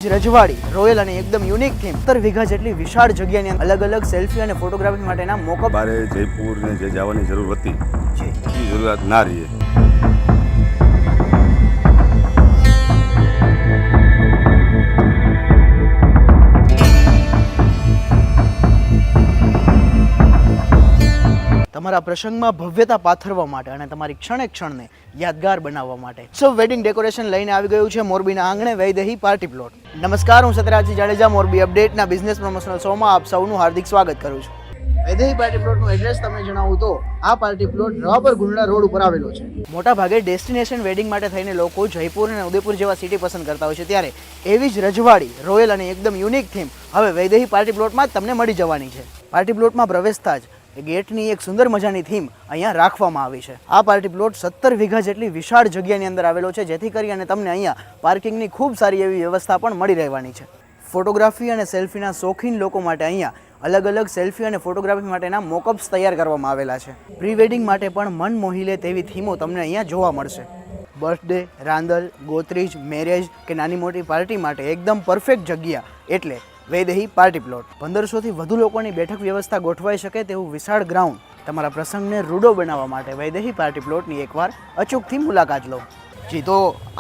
જ રજવાડી રોયલ અને એકદમ યુનિક થીમ 17 વીઘા જેટલી વિશાળ જગ્યાની અલગ અલગ સેલ્ફી અને ફોટોગ્રાફી માટેના મોકઅપ બારે જયપુર ને જે જવાની જરૂર હતી છે એ જરૂરિયાત ના રહી. તમારા પ્રસંગમાં ભવ્યતા પાથરવા માટે અને તમારી ક્ષણે ક્ષણને યાદગાર બનાવવા માટે સો વેડિંગ ડેકોરેશન લઈને આવી ગયું છે મોરબીના આંગણે વૈદેહી પાર્ટી પ્લોટ. નમસ્કાર, હું સત્યરાજસિંહ જાડેજા મોરબી અપડેટના બિઝનેસ પ્રમોશનલ શોમાં આપ સૌનું હાર્દિક સ્વાગત કરું છું. વૈદેહી પાર્ટી પ્લોટનું એડ્રેસ તમને જણાવું તો આ પાર્ટી પ્લોટ રવાપર ગુંડલા રોડ ઉપર આવેલો છે. મોટા ભાગે ડેસ્ટિનેશન વેડિંગ માટે થઈને લોકો જયપુર અને ઉદયપુર જેવા સિટી પસંદ કરતા હોય છે, ત્યારે એવી જ રજવાડી રોયલ અને એકદમ યુનિક થીમ હવે વૈદેહી પાર્ટી પ્લોટમાં જ તમને મળી જવાની છે. પાર્ટી પ્લોટમાં પ્રવેશતા જ ગેટની એક સુંદર મજાની થીમ અહીંયા રાખવામાં આવી છે. આ પાર્ટી પ્લોટ 17 વીઘા જેટલી વિશાળ જગ્યાની અંદર આવેલો છે, જેથી કરી અને તમને અહીંયા પાર્કિંગની ખૂબ સારી એવી વ્યવસ્થા પણ મળી રહેવાની છે. ફોટોગ્રાફી અને સેલ્ફીના શોખીન લોકો માટે અહીંયા અલગ અલગ સેલ્ફી અને ફોટોગ્રાફી માટેના મોકઅપ્સ તૈયાર કરવામાં આવેલા છે. પ્રી વેડિંગ માટે પણ મન મોહી લે તેવી થીમો તમને અહીંયા જોવા મળશે. બર્થડે, રાંદલ, ગોત્રીજ, મેરેજ કે નાની મોટી પાર્ટી માટે એકદમ પરફેક્ટ જગ્યા એટલે વૈદેહી પાર્ટી પ્લોટ. 1500થી વધુ લોકોની બેઠક વ્યવસ્થા ગોઠવાઈ શકે તેવું વિશાળ ગ્રાઉન્ડ. તમારા પ્રસંગને રૂડો બનાવવા માટે વૈદેહી પાર્ટી પ્લોટની એકવાર અચૂકથી મુલાકાત લો. જી, તો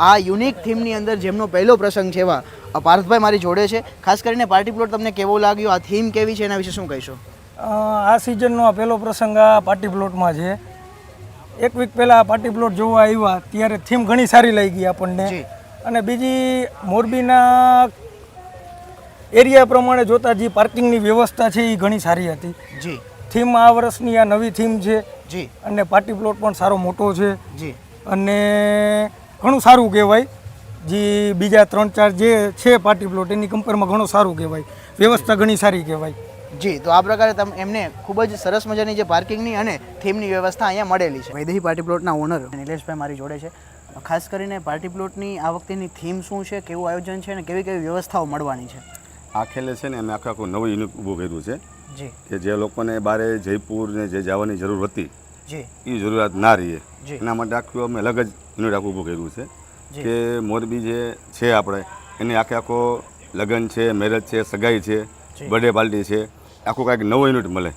આ યુનિક થીમની અંદર જેમનો પહેલો પ્રસંગ છે એવા પાર્થભાઈ મારી જોડે છે. ખાસ કરીને પાર્ટી પ્લોટ તમને કેવો લાગ્યો, આ થીમ કેવી છે, એના વિશે શું કહીશો? આ સિઝનનો પહેલો પ્રસંગ આ પાર્ટી પ્લોટમાં છે. એક વીક પહેલાં પાર્ટી પ્લોટ જોવા આવ્યા ત્યારે થીમ ઘણી સારી લાગી આપણને, અને બીજી મોરબીના એરિયા પ્રમાણે જોતા જે પાર્કિંગની વ્યવસ્થા છે એ ઘણી સારી હતી. જી, થીમ આ વર્ષની આ નવી થીમ છે. જી, અને પાર્ટી પ્લોટ પણ સારો મોટો છે. જી, અને ઘણું સારું કહેવાય. જે બીજા 3-4 જે છે પાર્ટી પ્લોટ એની કમ્પેરમાં ઘણું સારું કહેવાય, વ્યવસ્થા ઘણી સારી કહેવાય. જી, તો આ પ્રકારે તમે એમને ખૂબ જ સરસ મજાની જે પાર્કિંગની અને થીમની વ્યવસ્થા અહીંયા મળેલી છે. વૈદેહી પાર્ટી પ્લોટના ઓનર નિલેશભાઈ મારી જોડે છે. ખાસ કરીને પાર્ટી પ્લોટની આ વખતેની થીમ શું છે, કેવું આયોજન છે અને કેવી કેવી વ્યવસ્થાઓ મળવાની છે? આખેલે છે ને અમે આખું નવું યુનિટ ઊભું કર્યું છે જી, કે જે લોકોને બારે જયપુર ને જે જવાની જરૂર હતી જી, એ જરૂરિયાત ના રહી. જી. એના માટે આખું અમે અલગ જ યુનિટ આખું ઊભું કર્યું છે કે મોરબી જે છે આપણે એને આખો લગ્ન છે, મેરેજ છે, સગાઈ છે, બર્થડે પાર્ટી છે, આખું કાંઈક નવો યુનિટ મળે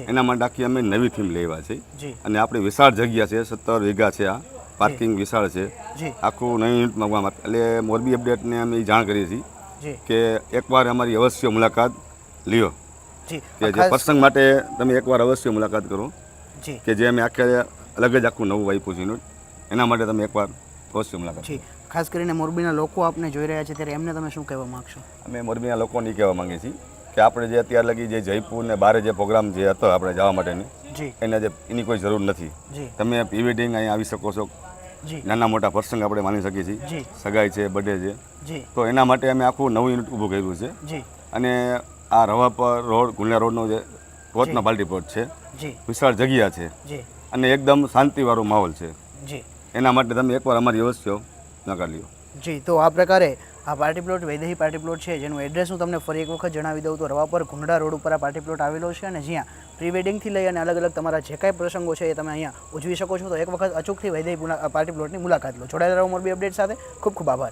એના માટે આખી અમે નવી થીમ લેવા છે. અને આપણી વિશાળ જગ્યા છે, 17 વીઘા છે, આ પાર્કિંગ વિશાળ છે. આખું નવું યુનિટ માંગવામાં એટલે મોરબી અપડેટને અમે જાણ કરીએ છીએ કે એકવાર અમારી અવશ્ય મુલાકાત લ્યો, કે જે પ્રસંગ માટે તમે એકવાર અવશ્ય મુલાકાત કરો, કે જે અમે આખે અલગ જ આખું નવું આપ્યું છે યુનિટ, એના માટે તમે એકવાર અવશ્ય મુલાકાત. ખાસ કરીને મોરબીના લોકો આપને જોઈ રહ્યા છે ત્યારે એમને તમે શું કહેવા માગશો? અમે મોરબીના લોકોને કહેવા માંગીએ છીએ કે આપણે જે અત્યાર લગી જે જયપુર ને બારે જે પ્રોગ્રામ જે હતો આપણે જવા માટેની એની કોઈ જરૂર નથી. તમે પ્રી વેડિંગ અહીંયા આવી શકો છો. નાના મોટા પ્રસંગ આપણે માની શકીએ છીએ, સગાઈ છે, બર્થડે છે, તો એના માટે અમે આખું નવું યુનિટ ઊભું કર્યું છે. અને આ રવાપર રોડ ગુંડલા રોડનો જે ટોચનો પાર્ટી પ્લોટ છે, વિશાળ જગ્યા છે અને એકદમ શાંતિવાળો માહોલ છે. એના માટે તમે એકવાર અમારી અવશ્ય મુલાકાત લ્યો. જી, તો આ પ્રકારે આ party plot Vaidehi party plot છે, જેનું એડ્રેસ હું તમને ફરી એક વખત જણાવી દઉં તો રવાપર ગુંડલા રોડ ઉપર આ પાર્ટી પ્લોટ આવેલો છે, અને જ્યાં પ્રી વેડિંગથી લઈ અને અલગ અલગ તમારા જે કાંઈ પ્રસંગો છે એ તમે અહીંયા ઉજવી શકો છો. તો એક વખત અચૂકથી વૈદેહી પાર્ટી પ્લોટની મુલાકાત લો. જોડાયેલા રહો મોરબી અપડેટ સાથે. ખૂબ ખૂબ આભાર.